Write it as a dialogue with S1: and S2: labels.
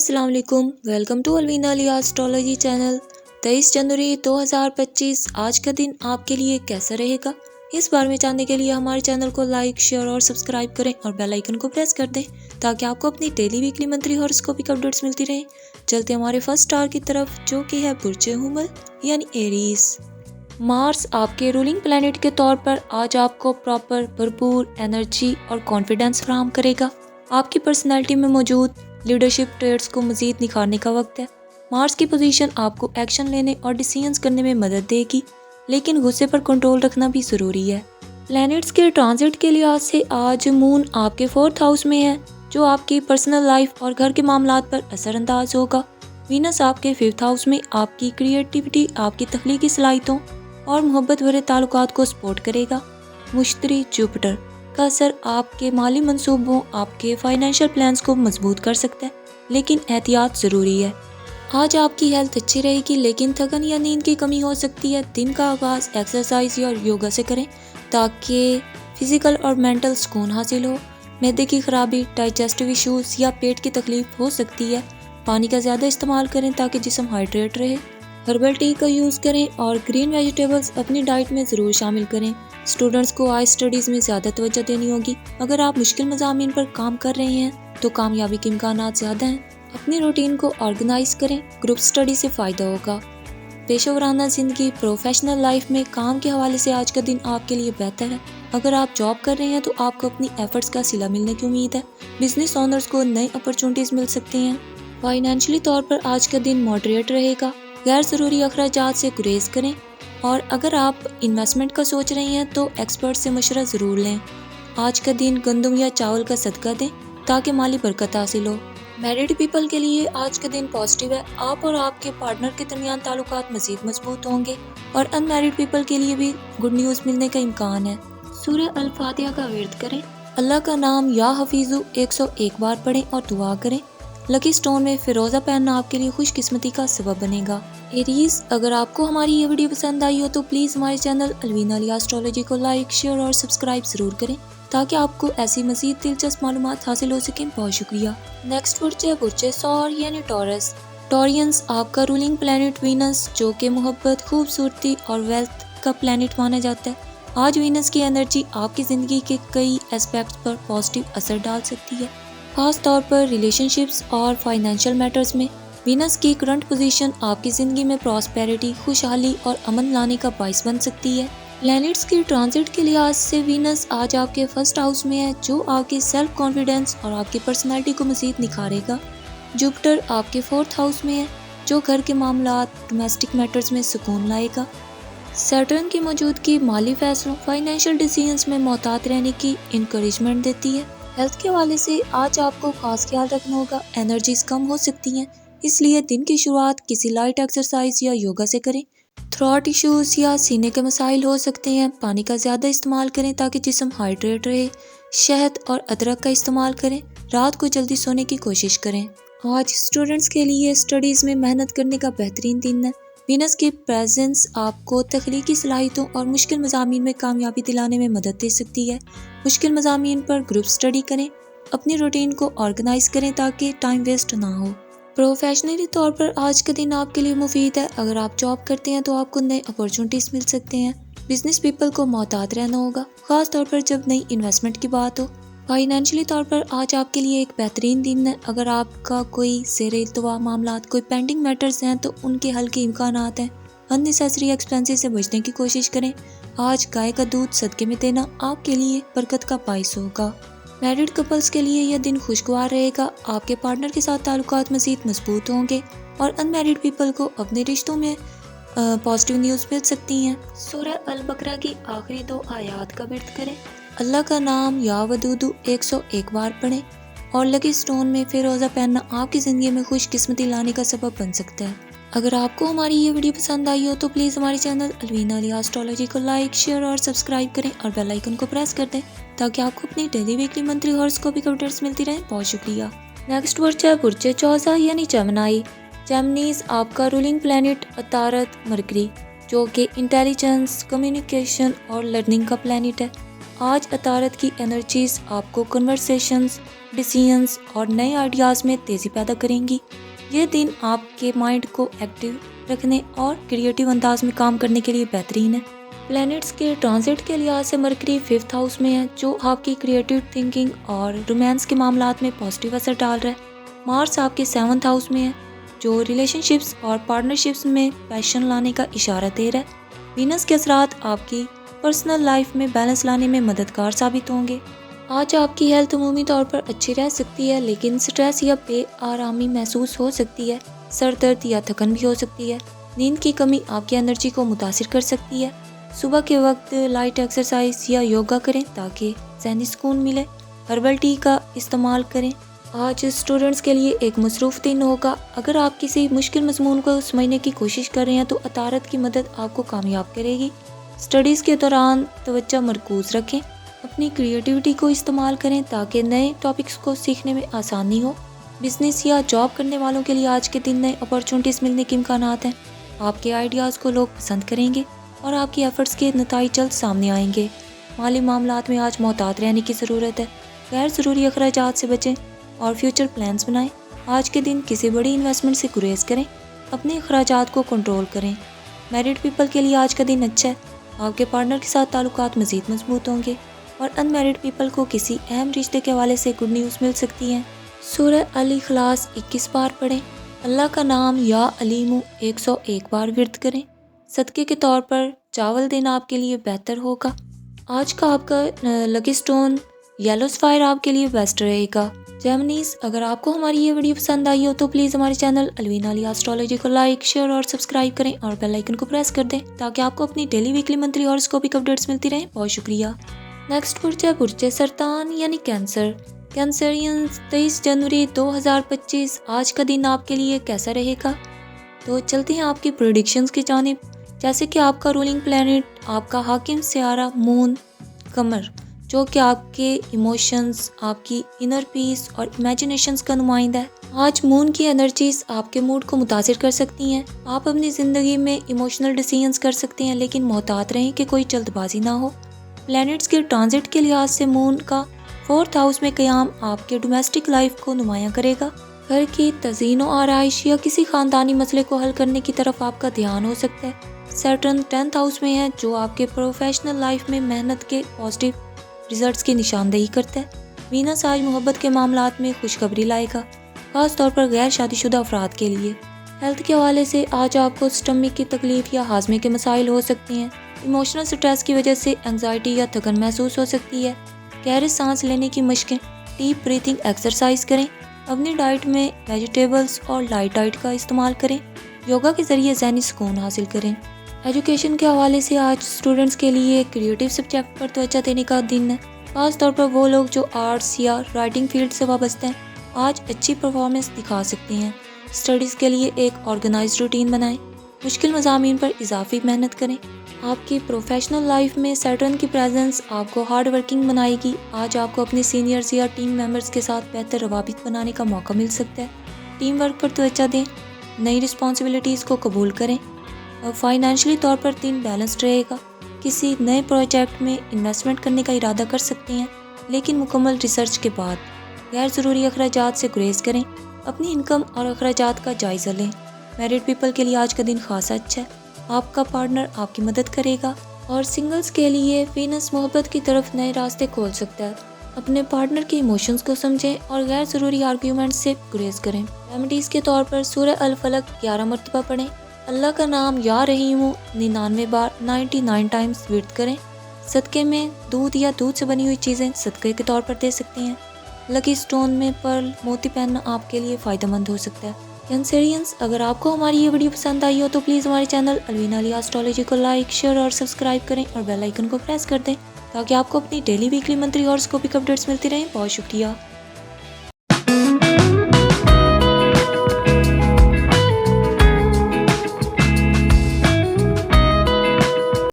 S1: अस्सलाम वालेकुम, welcome to Alvina लिया एस्ट्रोलॉजी चैनल। 23 जनवरी 2025 आज का दिन आपके लिए कैसा रहेगा, इस बारे में जानने के लिए हमारे चैनल को लाइक, शेयर और सब्सक्राइब करें और बेल आइकन को प्रेस कर दें ताकि आपको अपनी डेली, वीकली, मंथली हॉरोस्कोपिक अपडेट्स मिलती रहें। चलते हमारे फर्स्ट स्टार की तरफ, जो कि है बुर्ज हुमल यानी एरीज। मार्स आपके रूलिंग प्लैनेट के तौर पर आज आपको प्रॉपर, भरपूर एनर्जी और कॉन्फिडेंस फराहम करेगा। आपकी पर्सनैलिटी में मौजूद लीडरशिप ट्रेड्स को मजीद निखारने का वक्त है। मार्स की पोजीशन आपको एक्शन लेने और डिसीजंस करने में मदद देगी, लेकिन गुस्से पर कंट्रोल रखना भी ज़रूरी है। प्लैनेट्स के ट्रांजिट के लिहाज से आज मून आपके 4th हाउस में है, जो आपकी पर्सनल लाइफ और घर के मामलात पर असरअंदाज होगा। वीनस आपके 5th हाउस में आपकी क्रिएटिविटी, आपकी तख्लीकी सलाहियतों और मोहब्बत भरे ताल्लुकात को सपोर्ट करेगा। मुश्तरी जुपिटर का असर आपके माली मंसूबों, आपके फाइनेंशियल प्लान्स को मजबूत कर सकता है, लेकिन एहतियात ज़रूरी है। आज आपकी हेल्थ अच्छी रहेगी, लेकिन थकन या नींद की कमी हो सकती है। दिन का आगाज़ एक्सरसाइज या योगा से करें ताकि फिजिकल और मेंटल सुकून हासिल हो। मैदे की खराबी, डाइजेस्टिव इश्यूज या पेट की तकलीफ हो सकती है। पानी का ज़्यादा इस्तेमाल करें ताकि जिस्म हाइड्रेट रहे। हर्बल टी का यूज़ करें और ग्रीन वेजिटेबल्स अपनी डाइट में ज़रूर शामिल करें। स्टूडेंट्स को आज स्टडीज़ में ज़्यादा तवज्जो देनी होगी। अगर आप मुश्किल मज़ामीन पर काम कर रहे हैं तो कामयाबी के इम्कानात ज़्यादा हैं। अपनी रूटीन को ऑर्गेनाइज करें, ग्रुप स्टडी से फ़ायदा होगा। पेशेवराना ज़िंदगी, प्रोफेशनल लाइफ में काम के हवाले से आज का दिन आपके लिए बेहतर है। अगर आप जॉब कर रहे हैं तो आपको अपनी एफर्ट्स का सिला मिलने की उम्मीद है। बिजनेस ओनर्स को नई अपॉर्चुनिटीज़ मिल सकती हैं। फाइनेंशियली तौर पर आज का दिन मॉडरेट रहेगा। गैर ज़रूरी अखराजात से गुरेज करें, और अगर आप इन्वेस्टमेंट का सोच रहे हैं तो एक्सपर्ट से मशवरा ज़रूर लें। आज का दिन गंदम या चावल का सदका दें ताकि माली बरकत हासिल हो। मैरिड पीपल के लिए आज का दिन पॉजिटिव है। आप और आपके पार्टनर के दरमियान ताल्लुकात मज़ीद मजबूत होंगे, और अनमैरिड पीपल के लिए भी गुड न्यूज़ मिलने का इम्कान है। सूरह अल फातिहा का विर्द करें। अल्लाह का नाम या हफीज़ु 101 बार पढ़ें और दुआ करें। लकी स्टोन में फिरोज़ा पहनना आपके लिए खुशकिस्मती का सबब बनेगा। एरीज, अगर आपको हमारी ये वीडियो पसंद आई हो तो प्लीज़ हमारे चैनल अलवीना लिया एस्ट्रोलॉजी को लाइक, शेयर और सब्सक्राइब ज़रूर करें ताकि आपको ऐसी मज़ीद दिलचस्प मालूमात हासिल हो सकें। बहुत शुक्रिया। नेक्स्ट बुर्ज है बुर्ज सौर यानी टॉरस। टॉरियंस आपका रूलिंग प्लैनेट वीनस, जो कि मोहब्बत, खूबसूरती और वेल्थ का प्लैनेट माना जाता है। आज वीनस की एनर्जी आपकी ज़िंदगी के कई एस्पेक्ट्स पर पॉजिटिव असर डाल सकती है, खास तौर पर रिलेशनशिप्स और फाइनेंशियल मैटर्स में। वीनस की करंट पोजीशन आपकी ज़िंदगी में प्रॉस्पेरिटी, खुशहाली और अमन लाने का बाइस बन सकती है। प्लैनेट्स की ट्रांजिट के लिहाज से वीनस आज आपके 1st हाउस में है, जो आपकी सेल्फ कॉन्फिडेंस और आपकी पर्सनैलिटी को मज़ीद निखारेगा। जुपिटर आपके 4th हाउस में है, जो घर के मामलात, डोमेस्टिक मैटर्स में सुकून लाएगा। सैटर्न की मौजूदगी माली फैसलों, फाइनेंशियल डिसीजंस में मोहतात रहने की इंकरेजमेंट देती है। हेल्थ के हवाले से आज आपको खास ख्याल रखना होगा। एनर्जीज कम हो सकती हैं, इसलिए दिन की शुरुआत किसी लाइट एक्सरसाइज या योगा से करें। थ्रॉट इश्यूज या सीने के मसाइल हो सकते हैं। पानी का ज़्यादा इस्तेमाल करें ताकि जिस्म हाइड्रेट रहे। शहद और अदरक का इस्तेमाल करें। रात को जल्दी सोने की कोशिश करें। आज स्टूडेंट्स के लिए स्टडीज़ में मेहनत करने का बेहतरीन दिन है। वीनस की प्रेजेंस आपको तख्लीकी सलाहियतों और मुश्किल मज़ामीन में कामयाबी दिलाने में मदद दे सकती है। मुश्किल मज़ामीन पर ग्रुप स्टडी करें। अपनी रूटीन को ऑर्गेनाइज करें ताकि टाइम वेस्ट ना हो। प्रोफेशनली तौर पर आज का दिन आपके लिए मुफीद है। अगर आप जॉब करते हैं तो आपको नए अपॉर्चुनिटीज़ मिल सकते हैं। बिजनेस पीपल को मोहतात रहना होगा, ख़ास तौर पर जब नई इन्वेस्टमेंट की बात हो। फाइनेंशियली तौर पर आज आपके लिए एक बेहतरीन दिन है। अगर आपका कोई ज़ेरे इल्तवा मामलात, कोई पेंडिंग मैटर्स हैं तो उनके हल के इम्कानात हैं। अननेसेसरी एक्सपेंसेस से बचने की कोशिश करें। आज गाय का दूध सदके में देना आपके लिए बरकत का बाइस होगा। मैरिड कपल्स के लिए यह दिन खुशगवार रहेगा। आपके पार्टनर के साथ ताल्लुकात मज़ीद मजबूत होंगे, और अनमैरिड पीपल को अपने रिश्तों में पॉजिटिव न्यूज़ मिल सकती हैं। सूरह अल बकरा की आखिरी 2 आयात का विर्द करें। अल्लाह का नाम या वदूदु 101 बार पढ़ें, और लकी स्टोन में फिरोज़ा पहनना आपकी ज़िंदगी में खुशकिस्मती लाने का सबब बन सकता है। अगर आपको हमारी ये वीडियो पसंद आई हो तो प्लीज़ हमारे चैनल अलवीना लिया एस्ट्रोलॉजी को लाइक, शेयर और सब्सक्राइब करें और बेल आइकन को प्रेस कर दें ताकि आपको अपनी डेली, वीकली, मंथली हॉरोस्कोपिक अपडेट्स मिलती रहें। बहुत शुक्रिया। नेक्स्ट बुर्ज है बुर्ज चौसा यानी जेमिनी। जेमिनीज आपका रूलिंग प्लैनेट अतारत मरकरी, जो कि इंटेलिजेंस, कम्युनिकेशन और लर्निंग का प्लैनेट है। آج عطارد کی انرجیز آپ کو کنورسیشنز، ڈیسیژنز اور نئے آئیڈیاز میں تیزی پیدا کریں گی۔ یہ دن آپ کے مائنڈ کو ایکٹیو رکھنے اور کریٹیو انداز میں کام کرنے کے لیے بہترین ہے۔ پلینٹس کے ٹرانزٹ کے لحاظ سے مرکری 5th ہاؤس میں ہے، جو آپ کی کریٹیو تھنکنگ اور رومانس کے معاملات میں پازیٹیو اثر ڈال رہا ہے۔ مارس آپ کے 7th ہاؤس میں ہے، جو ریلیشن شپس اور پارٹنرشپس میں پیشن لانے کا اشارہ دے رہا ہے۔ وینس کے اثرات آپ کی پرسنل لائف میں بیلنس لانے میں مددگار ثابت ہوں گے۔ آج آپ کی ہیلتھ عمومی طور پر اچھی رہ سکتی ہے، لیکن سٹریس یا بے آرامی محسوس ہو سکتی ہے۔ سر درد یا تھکن بھی ہو سکتی ہے۔ نیند کی کمی آپ کی انرجی کو متاثر کر سکتی ہے۔ صبح کے وقت لائٹ ایکسرسائز یا یوگا کریں تاکہ ذہنی سکون ملے۔ ہربل ٹی کا استعمال کریں۔ آج اسٹوڈنٹس کے لیے ایک مصروف دن ہوگا۔ اگر آپ کسی مشکل مضمون کو سمجھنے کی کوشش کر رہے ہیں تو عطارد کی مدد آپ کو کامیاب کرے گی۔ اسٹڈیز کے دوران توجہ مرکوز رکھیں۔ اپنی کریٹیوٹی کو استعمال کریں تاکہ نئے ٹاپکس کو سیکھنے میں آسانی ہو۔ بزنس یا جاب کرنے والوں کے لیے آج کے دن نئے اپارچونیٹیز ملنے کے امکانات ہیں۔ آپ کے آئیڈیاز کو لوگ پسند کریں گے اور آپ کی ایفرٹس کے نتائج جلد سامنے آئیں گے۔ مالی معاملات میں آج محتاط رہنے کی ضرورت ہے۔ غیر ضروری اخراجات سے بچیں اور فیوچر پلانز بنائیں۔ آج کے دن کسی بڑی انویسٹمنٹ سے گریز کریں۔ اپنے اخراجات کو کنٹرول کریں۔ میرڈ پیپل کے لیے آج کا دن اچھا ہے۔ آپ کے پارٹنر کے ساتھ تعلقات مزید مضبوط ہوں گے اور ان میرڈ پیپل کو کسی اہم رشتے کے حوالے سے گڈ نیوز مل سکتی ہیں۔ سورہ الاخلاص 21 بار پڑھیں۔ اللہ کا نام یا علیم 101 بار ورد کریں۔ صدقے کے طور پر چاول دینا آپ کے لیے بہتر ہوگا۔ آج کا آپ کا لکی سٹون یلو سفائر آپ کے لیے بیسٹ رہے گا۔ جیمنیز، اگر آپ کو ہماری یہ ویڈیو پسند آئی ہو تو پلیز ہمارے چینل الوین علی ایسٹرولوجی کو لائک، شیئر اور سبسکرائب کریں اور بیل آئیکن کو پریس کر دیں تاکہ آپ کو اپنی ڈیلی ویکلی منتھلی ہاروسکوپک اپڈیٹس ملتی رہیں۔ بہت شکریہ۔ نیکسٹ برج سرطان یعنی کینسر۔ کینسرینز، 23 جنوری 2025 آج کا دن آپ کے لیے کیسا رہے گا؟ تو چلتے ہیں آپ کی پریڈکشنز کی جانب۔ جیسے کہ آپ کا رولنگ پلینٹ، آپ کا حاکم سیارہ مون، قمر، جو کہ آپ کے ایموشنز، آپ کی انر پیس اور امیجنیشنز کا نمائندہ ہے۔ آج مون کی انرجیز آپ کے موڈ کو متاثر کر سکتی ہیں۔ آپ اپنی زندگی میں ایموشنل ڈیسیژنز کر سکتے ہیں، لیکن محتاط رہیں کہ کوئی جلد بازی نہ ہو۔ پلینٹس کے ٹرانزٹ کے لحاظ سے مون کا 4th ہاؤس میں قیام آپ کے ڈومیسٹک لائف کو نمایاں کرے گا۔ گھر کی تزئین و آرائش یا کسی خاندانی مسئلے کو حل کرنے کی طرف آپ کا دھیان ہو سکتا ہے۔ سیٹرن 10th ہاؤس میں ہے، جو آپ کے پروفیشنل لائف میں محنت کے پازیٹیو ریزلٹس کی نشاندہی کرتا ہے۔ وینس آج محبت کے معاملات میں خوشخبری لائے گا، خاص طور پر غیر شادی شدہ افراد کے لیے۔ ہیلتھ کے حوالے سے آج آپ کو سٹمک کی تکلیف یا ہاضمے کے مسائل ہو سکتے ہیں۔ ایموشنل سٹریس کی وجہ سے انگزائٹی یا تھکن محسوس ہو سکتی ہے۔ گہرے سانس لینے کی مشقیں، ڈیپ بریتھنگ ایکسرسائز کریں۔ اپنی ڈائٹ میں ویجیٹیبلز اور لائٹ ڈائٹ کا استعمال کریں۔ یوگا کے ذریعے ذہنی سکون حاصل کریں۔ ایجوکیشن کے حوالے سے آج اسٹوڈنٹس کے لیے کریٹیو سبجیکٹ پر توجہ دینے کا دن ہے، خاص طور پر وہ لوگ جو آرٹس یا رائٹنگ فیلڈ سے وابستہ ہیں آج اچھی پرفارمنس دکھا سکتے ہیں۔ اسٹڈیز کے لیے ایک آرگنائزڈ روٹین بنائیں۔ مشکل مضامین پر اضافی محنت کریں۔ آپ کی پروفیشنل لائف میں سیٹرن کی پریزنس آپ کو ہارڈ ورکنگ بنائے گی۔ آج آپ کو اپنے سینئرز یا ٹیم ممبرز کے ساتھ بہتر روابط بنانے کا موقع مل سکتا ہے۔ ٹیم ورک پر توجہ دیں، نئی رسپانسبلٹیز کو قبول کریں۔ فائنینشلی طور پر دن بیلنسڈ رہے گا۔ کسی نئے پروجیکٹ میں انویسٹمنٹ کرنے کا ارادہ کر سکتے ہیں، لیکن مکمل ریسرچ کے بعد۔ غیر ضروری اخراجات سے گریز کریں۔ اپنی انکم اور اخراجات کا جائزہ لیں۔ میرڈ پیپل کے لیے آج کا دن خاصا اچھا ہے۔ آپ کا پارٹنر آپ کی مدد کرے گا اور سنگلز کے لیے وینس محبت کی طرف نئے راستے کھول سکتا ہے۔ اپنے پارٹنر کے ایموشنز کو سمجھیں اور غیر ضروری آرگیومنٹ سے گریز کریں۔ ریمیڈیز کے طور پر سورہ الفلق 11 مرتبہ پڑھیں۔ اللہ کا نام یا رحیم 99 بار 99 ٹائمز ورد کریں۔ صدقے میں دودھ یا دودھ سے بنی ہوئی چیزیں صدقے کے طور پر دے سکتے ہیں۔ لکی سٹون میں پرل موتی پہننا آپ کے لیے فائدہ مند ہو سکتا ہے۔ کینسرینز، اگر آپ کو ہماری یہ ویڈیو پسند آئی ہو تو پلیز ہمارے چینل الوین علی ایسٹرولوجی کو لائک، شیئر اور سبسکرائب کریں اور بیل آئیکن کو پریس کر دیں تاکہ آپ کو اپنی ڈیلی ویکلی منتھلی ہاروسکوپک اپڈیٹس ملتی رہیں۔ بہت شکریہ۔